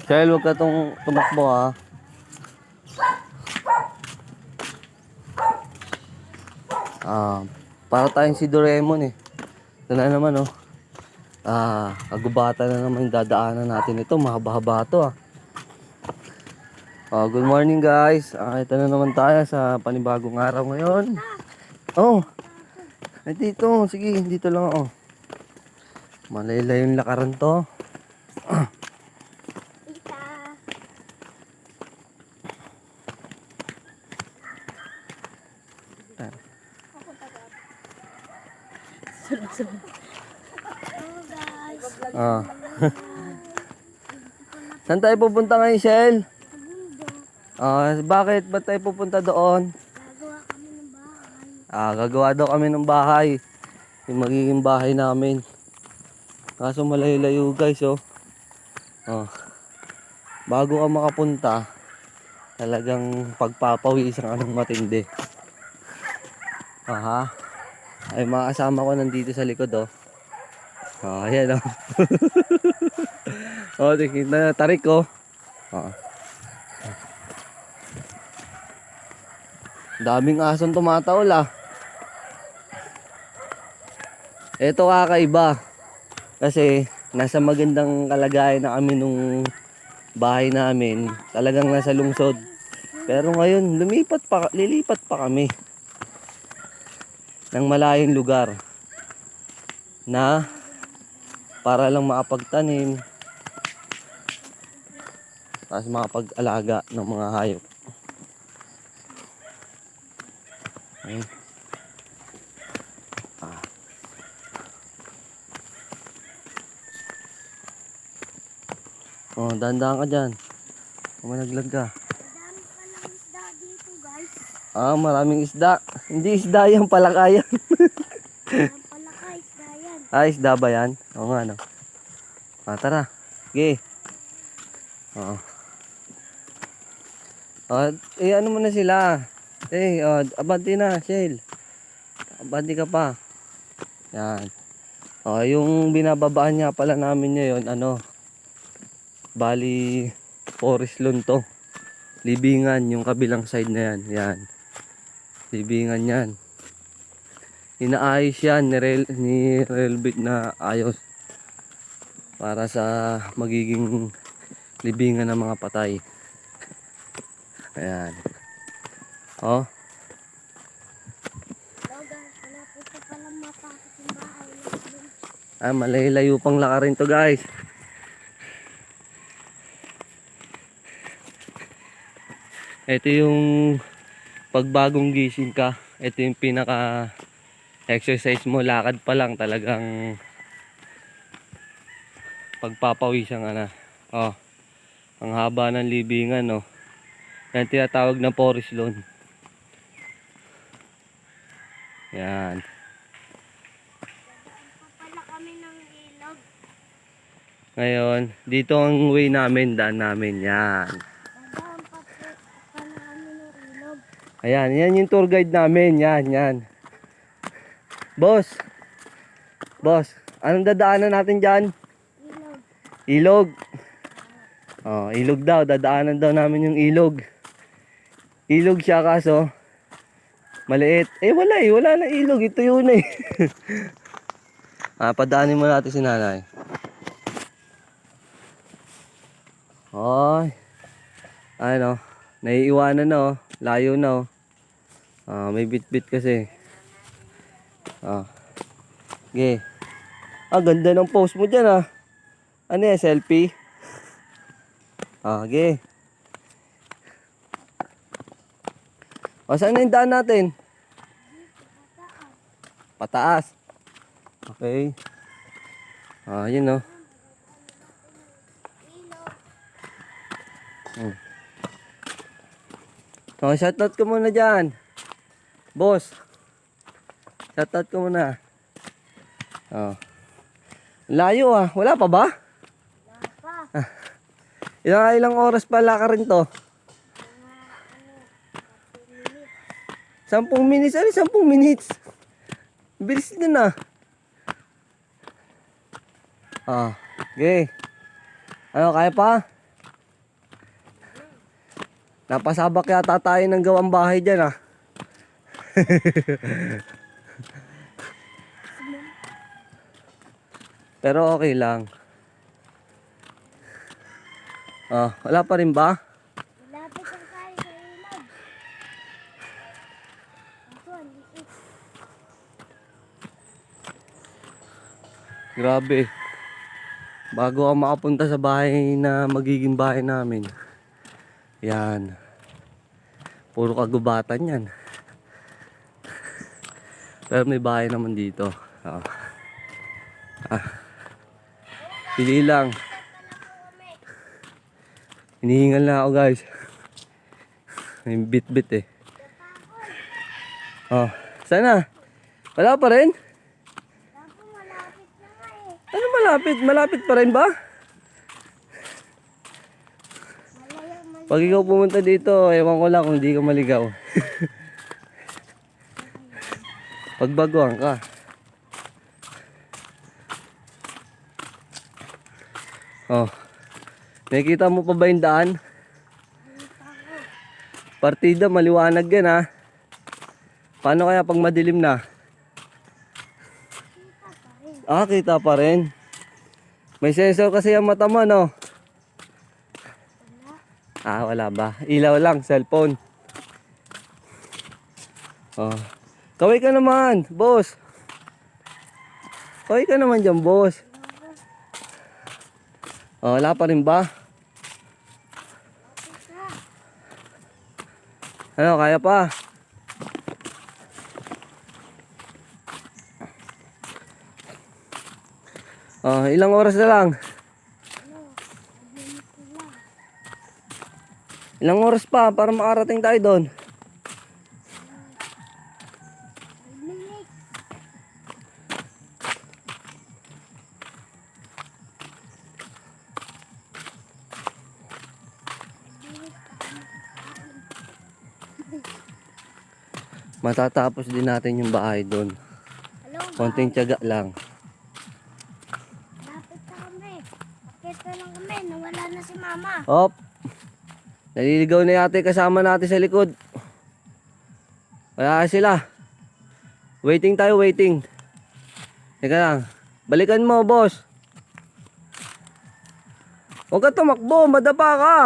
Shell, huwag ka tumakbo ha. Para tayong si Doraemon eh. Ito na naman oh. Kagubatan na naman yung dadaanan natin ito. Mahaba-haba ito ah. Good morning guys. Ito na naman tayo sa panibagong araw ngayon. Oh, ay dito. Sige, dito lang ako. Malaylay yung lakaran to. Saan tayo pupunta ngayon, Shell? Bakit? Ba't tayo pupunta doon? Gagawa daw kami ng bahay. Yung magiging bahay namin. Kaso malayo-layo guys, oh. Bago ka makapunta, talagang pagpapawisan ka ng matindi. Ay mga kasama ko nandito sa likod, oh. Ayan, oh. Tingin na, tarik, oh. Daming asong tumataol, ah. Ito kakaiba. Kasi nasa magandang kalagayan na kami nung bahay namin. Talagang nasa lungsod. Pero ngayon, lilipat pa kami ng malayong lugar na para lang makapagtanim tapos makapag-alaga ng mga hayop. Okay. Dahan-dahan ka dyan. Managlag ka. Maraming isda. Hindi isda yan, palakayan. Palaka, isda yan. Isda ba yan? Oo nga, no? Tara. Sige. Ano mo na sila? Abante na, Shell. Abante ka pa. Yan. Yung binababaan niya pala namin ngayon, bali, forest lawn to. Libingan, yung kabilang side na yan. Yan. Libingan yan. Inaayos yan ni Railbit na ayos. Para sa magiging libingan ng mga patay. Ayan. Malayo pang lakarin to guys. Ito yung pagbagong gising ka. Ito yung pinaka exercise mo. Lakad pa lang talagang pagpapawisan ka na. Ang haba ng libingan, no. Yan tinatawag na forest lawn. Yan. Papala kami ng ilog. Ngayon, dito ang way namin, daan namin. Yan. Ayan, yan yung tour guide namin. Yan. Boss, anong dadaanan natin dyan? Ilog. Ilog daw. Dadaanan daw namin yung ilog. Ilog siya kaso maliit. Wala na ilog. Ito yun eh. Padaanin mo natin si nanay. Naiiwanan na oh. Layo na oh. May bit-bit kasi. Okay. Ganda ng pose mo dyan ah. Ano yan, selfie? Okay. Saan na yung daan natin? Pataas. Okay. Yun oh. Shoutout ko muna dyan. Boss. Shoutout ko muna. Layo ah. Wala pa ba? Wala pa. Ilang oras pala ka rin to? 10 minutes. 10 minutes? Bilis din ah. Ah, okay. Ano, kaya pa? Napasabak yata tayo ng gawang bahay dyan ah. Pero okay lang. Ah, wala pa rin ba? Malapit lang tayo sa ilog. Ako, ang liit. Grabe. Bago ako makapunta sa bahay na magiging bahay namin. Yan. Puro kagubatan yan. Pero may bahay naman dito. Ah. Pili lang. Hinihingal na ako guys. May bit-bit eh. Oh, sana. Wala pa rin? Ako, malapit na nga eh. Ano malapit? Malapit pa rin ba? Malayo. Pag ikaw pumunta dito, ewan ko lang kung di ka maligaw. Pagbaguhan ka. Oh. Nakikita mo pa ba yung daan? Partida, maliwanag yan ha. Paano kaya pag madilim na? Ah, kita pa rin. May sensor kasi ang mata mo, no? Ah, wala ba? Ilaw lang, cellphone. Oh. Kaway ka naman, boss. Kaway ka naman dyan, boss. Oh, wala pa rin ba? Ano, kaya pa? Oh, ilang oras na lang? Ilang oras pa para makarating tayo doon? Matatapos din natin yung bahay doon. Hello, Konting tiyaga lang. lapit na kami. Bakit na lang kami? Nawala na si mama. Hop! Naliligaw na yata yung kasama natin sa likod. Wala sila. Waiting tayo, waiting. Teka lang. Balikan mo, boss. Huwag ka tumakbo, madapa ka.